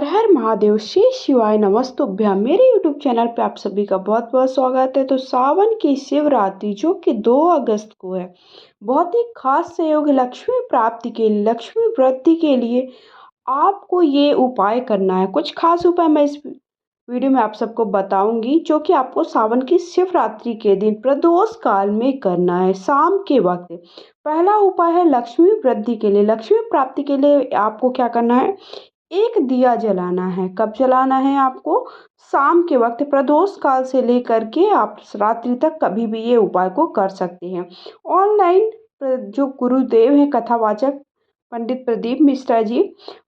हर महादेव श्री शिवाय नमस्तुभ्यम। मेरे YouTube channel पे आप सभी का बहुत बहुत स्वागत है। तो सावन की शिवरात्रि जो कि 2 अगस्त को है, बहुत ही खास संयोग है लक्ष्मी प्राप्ति के लिए, लक्ष्मी वृद्धि के लिए आपको ये उपाय करना है। कुछ खास उपाय मैं इस वीडियो में आप सबको बताऊंगी, जो कि आपको सावन की शिवरात्रि के दिन प्रदोष काल में करना है, शाम के वक्त। पहला उपाय है लक्ष्मी वृद्धि के लिए, लक्ष्मी प्राप्ति के लिए आपको क्या करना है, एक दिया जलाना है। कब जलाना है आपको, शाम के वक्त प्रदोष काल से लेकर के आप रात्रि तक कभी भी ये उपाय को कर सकते हैं। ऑनलाइन जो गुरुदेव हैं कथावाचक पंडित प्रदीप मिश्रा जी,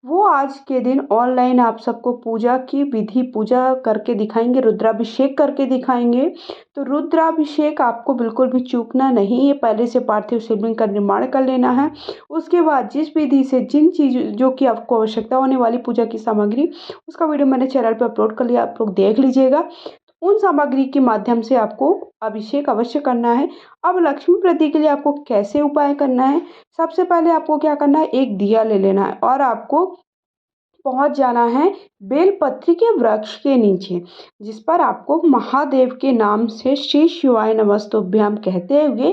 वो आज के दिन ऑनलाइन आप सबको पूजा की विधि पूजा करके दिखाएंगे, रुद्राभिषेक करके दिखाएंगे। तो रुद्राभिषेक आपको बिल्कुल भी चूकना नहीं है। पहले से पार्थिव शिवलिंग का निर्माण कर लेना है। उसके बाद जिस विधि से जिन चीज़ों की आपको आवश्यकता होने वाली पूजा की सामग्री, उसका वीडियो मैंने चैनल पर अपलोड कर लिया, आप लोग देख लीजिएगा। उन सामग्री के माध्यम से आपको अभिषेक अवश्य करना है। अब लक्ष्मी वृद्धि के लिए आपको कैसे उपाय करना है, सबसे पहले आपको क्या करना है, एक दिया ले लेना है और आपको पहुंच जाना है बेलपत्री के वृक्ष के नीचे, जिस पर आपको महादेव के नाम से श्री शिवाय नमस्तुभ्याम कहते हुए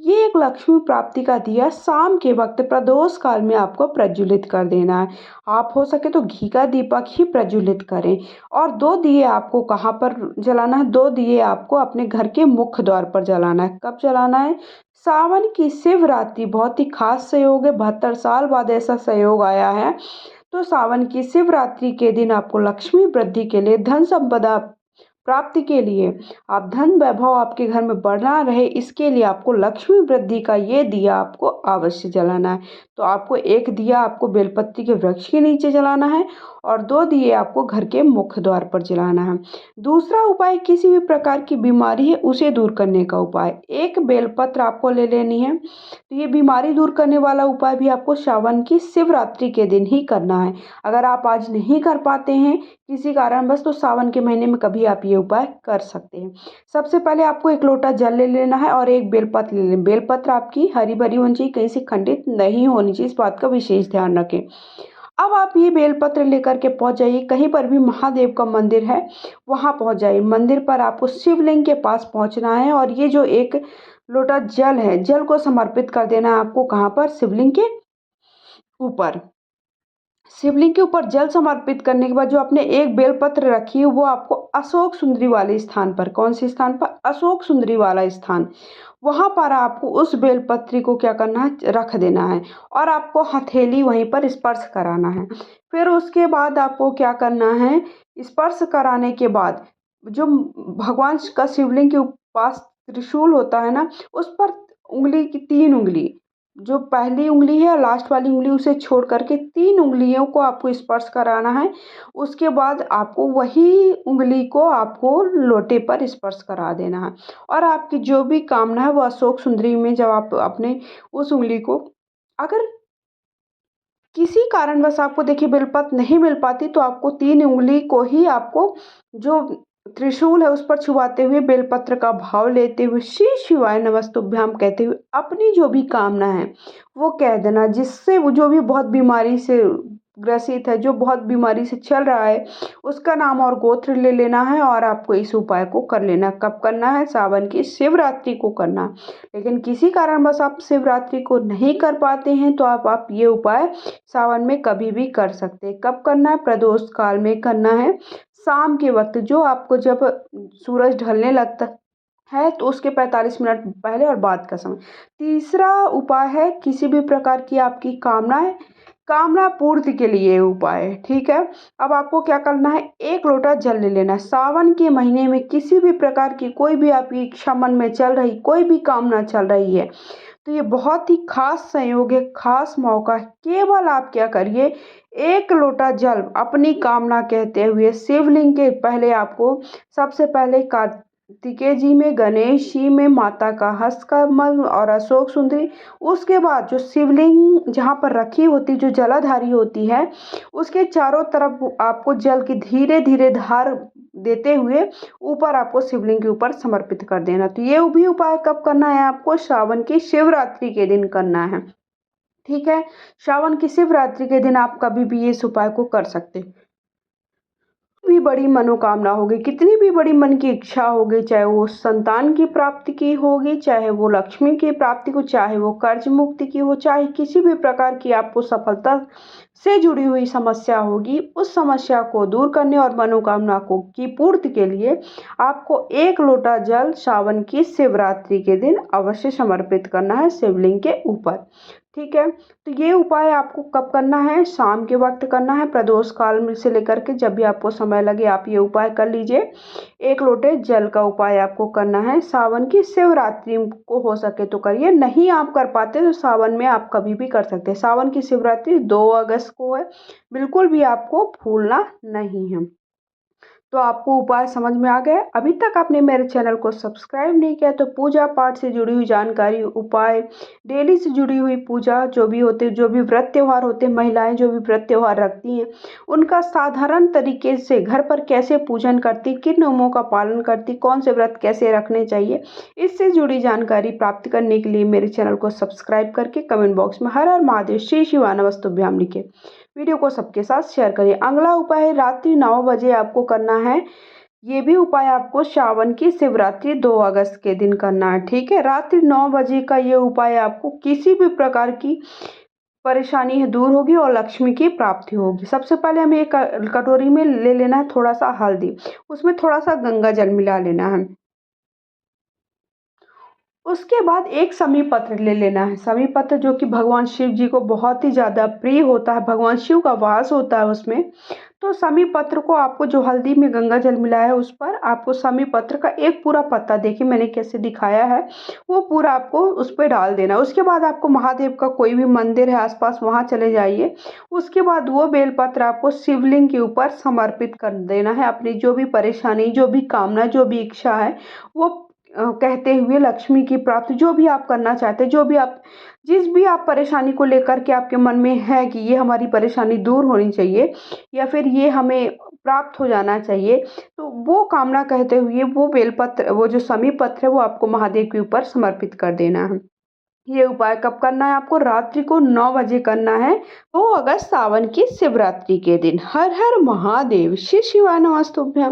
ये एक लक्ष्मी प्राप्ति का दिया शाम के वक्त प्रदोष काल में आपको प्रज्वलित कर देना है। आप हो सके तो घी का दीपक ही प्रज्वलित करें। और 2 दिए आपको कहाँ पर जलाना है, 2 दिए आपको अपने घर के मुख्य द्वार पर जलाना है। कब जलाना है, सावन की शिवरात्रि बहुत ही खास संयोग है, 72 साल बाद ऐसा संयोग आया है। तो सावन की शिवरात्रि के दिन आपको लक्ष्मी वृद्धि के लिए, धन संपदा प्राप्ति के लिए, आप धन वैभव आपके घर में बढ़ना रहे, इसके लिए आपको लक्ष्मी वृद्धि का ये दिया आपको अवश्य जलाना है। तो आपको एक दिया आपको बेलपत्री के वृक्ष के नीचे जलाना है और 2 दिए आपको घर के मुख्य द्वार पर जलाना है। दूसरा उपाय, किसी भी प्रकार की बीमारी है उसे दूर करने का उपाय, एक बेलपत्र आपको ले लेनी है। तो ये बीमारी दूर करने वाला उपाय भी आपको सावन की शिवरात्रि के दिन ही करना है। अगर आप आज नहीं कर पाते हैं किसी कारणवश, तो सावन के महीने में कभी आप ये उपाय कर सकते हैं। सबसे पहले आपको 1 लोटा जल ले लेना है और एक बेलपत्र ले लेना। बेलपत्र आपकी हरी भरी होनी चाहिए, कहीं से खंडित नहीं होनी चाहिए, इस बात का विशेष ध्यान रखें। अब आप ये बेलपत्र लेकर के पहुंच जाइए, कहीं पर भी महादेव का मंदिर है वहां पहुंच जाइए। मंदिर पर आपको शिवलिंग के पास पहुंचना है और ये जो 1 लोटा जल है, जल को समर्पित कर देना है आपको। कहाँ पर, शिवलिंग के ऊपर। शिवलिंग के ऊपर जल समर्पित करने के बाद जो आपने एक बेलपत्र रखी है, वो आपको अशोक सुंदरी वाले स्थान पर, कौन से स्थान पर, अशोक सुंदरी वाला स्थान, वहां पर आपको उस बेलपत्री को क्या करना है, रख देना है और आपको हथेली वहीं पर स्पर्श कराना है। फिर उसके बाद आपको क्या करना है, स्पर्श कराने के बाद जो भगवान का शिवलिंग के पास त्रिशूल होता है ना, उस पर उंगली की 3 उंगली, जो पहली उंगली है लास्ट वाली उंगली, उसे छोड़ करके 3 उंगलियों को आपको स्पर्श कराना है। उसके बाद आपको वही उंगली को आपको लोटे पर स्पर्श करा देना है और आपकी जो भी कामना है वो अशोक सुंदरी में, जब आप अपने उस उंगली को, अगर किसी कारणवश आपको देखिए बेलपत्र नहीं मिल पाती, तो आपको 3 उंगली को ही आपको जो त्रिशूल है उस पर छुआते हुए, बेलपत्र का भाव लेते हुए, श्री शिवाय नमस्तुभ्याम कहते हुए अपनी जो भी कामना है वो कह देना, जिससे वो जो भी बहुत बीमारी से ग्रसित है, जो बहुत बीमारी से चल रहा है, उसका नाम और गोत्र ले लेना है और आपको इस उपाय को कर लेना। कब करना है, सावन की शिवरात्रि को करना। लेकिन किसी कारणवश आप शिवरात्रि को नहीं कर पाते हैं, तो आप ये उपाय सावन में कभी भी कर सकते हैं। कब करना है, प्रदोष काल में करना है, शाम के वक्त, जो आपको जब सूरज ढलने लगता है तो उसके 45 मिनट पहले और बाद का समय। तीसरा उपाय है, किसी भी प्रकार की आपकी कामना है, कामना पूर्ति के लिए उपाय है, ठीक है। अब आपको क्या करना है, 1 लोटा जल ले लेना है। सावन के महीने में किसी भी प्रकार की कोई भी आपकी इच्छा मन में चल रही, कोई भी कामना चल रही है, तो ये बहुत ही खास संयोग है, खास मौका है। केवल आप क्या करिए, 1 लोटा जल अपनी कामना कहते हुए शिवलिंग के पहले, आपको सबसे पहले कार्तिकेय जी में, गणेश जी में, माता का हस्तकमल और अशोक सुंदरी, उसके बाद जो शिवलिंग जहाँ पर रखी होती, जो जलाधारी होती है, उसके चारों तरफ आपको जल की धीरे धीरे धार देते हुए ऊपर आपको शिवलिंग के ऊपर समर्पित कर देना। तो ये भी उपाय कब करना है, आपको सावन की शिवरात्रि के दिन करना है, ठीक है। सावन की शिवरात्रि के दिन आप कभी भी इस उपाय को कर सकते हैं। भी बड़ी मनोकामना होगी, कितनी भी बड़ी मन की इच्छा होगी, चाहे वो संतान की प्राप्ति की होगी, चाहे वो लक्ष्मी की प्राप्ति को, चाहे वो कर्ज मुक्ति की हो, चाहे किसी भी प्रकार की आपको सफलता से जुड़ी हुई समस्या होगी, उस समस्या को दूर करने और मनोकामना को की पूर्ति के लिए आपको 1 लोटा जल सावन की शिवरात्रि के दिन अवश्य समर्पित करना है शिवलिंग के ऊपर। ठीक है, तो ये उपाय आपको कब करना है? शाम के वक्त करना है, प्रदोष काल में से लेकर के जब भी आपको समय लगे आप ये उपाय कर लीजिए। 1 लोटे जल का उपाय आपको करना है, सावन की शिवरात्रि को हो सके तो करिए, नहीं आप कर पाते तो सावन में आप कभी भी कर सकते हैं। सावन की शिवरात्रि 2 अगस्त को है, बिल्कुल भी आपको भूलना नहीं है। तो आपको उपाय समझ में आ गया? अभी तक आपने मेरे चैनल को सब्सक्राइब नहीं किया तो पूजा पाठ से जुड़ी हुई जानकारी, उपाय, डेली से जुड़ी हुई पूजा जो भी होते, जो भी व्रत त्योहार होते, महिलाएं जो भी व्रत त्योहार रखती हैं उनका साधारण तरीके से घर पर कैसे पूजन करती, किन नियमों का पालन करती, कौन से व्रत कैसे रखने चाहिए, इससे जुड़ी जानकारी प्राप्त करने के लिए मेरे चैनल को सब्सक्राइब करके कमेंट बॉक्स में हर हर महादेव श्री शिवाय नमस्तुभ्याम लिखें। वीडियो को सबके साथ शेयर करिए। अगला उपाय रात्रि 9 बजे आपको करना है। ये भी उपाय आपको सावन की शिवरात्रि 2 अगस्त के दिन करना है। ठीक है, रात्रि 9 बजे का ये उपाय आपको किसी भी प्रकार की परेशानी है दूर होगी और लक्ष्मी की प्राप्ति होगी। सबसे पहले हमें एक कटोरी में ले लेना है थोड़ा सा हल्दी, उसमें थोड़ा सा गंगा जल मिला लेना है। उसके बाद एक समी पत्र ले लेना है। समी पत्र जो कि भगवान शिव जी को बहुत ही ज़्यादा प्रिय होता है, भगवान शिव का वास होता है उसमें। तो समी पत्र को आपको जो हल्दी में गंगा जल मिला है उस पर आपको समी पत्र का एक पूरा पत्ता, देखिए मैंने कैसे दिखाया है, वो पूरा आपको उस पर डाल देना है। उसके बाद आपको महादेव का कोई भी मंदिर है आसपास वहाँ चले जाइए। उसके बाद वो बेलपत्र आपको शिवलिंग के ऊपर समर्पित कर देना है। अपनी जो भी परेशानी, जो भी कामना, जो भी इच्छा है वो कहते हुए लक्ष्मी की प्राप्ति, जो भी आप करना चाहते हैं, जो भी आप जिस भी आप परेशानी को लेकर के आपके मन में है कि ये हमारी परेशानी दूर होनी चाहिए या फिर ये हमें प्राप्त हो जाना चाहिए, तो वो कामना कहते हुए वो बेलपत्र, वो जो समी पत्र है वो आपको महादेव के ऊपर समर्पित कर देना है। ये उपाय कब करना है? आपको रात्रि को 9 बजे करना है, 2 अगस्त सावन की शिवरात्रि के दिन। हर हर महादेव, श्री शिवाय नमस्तुभ्यम।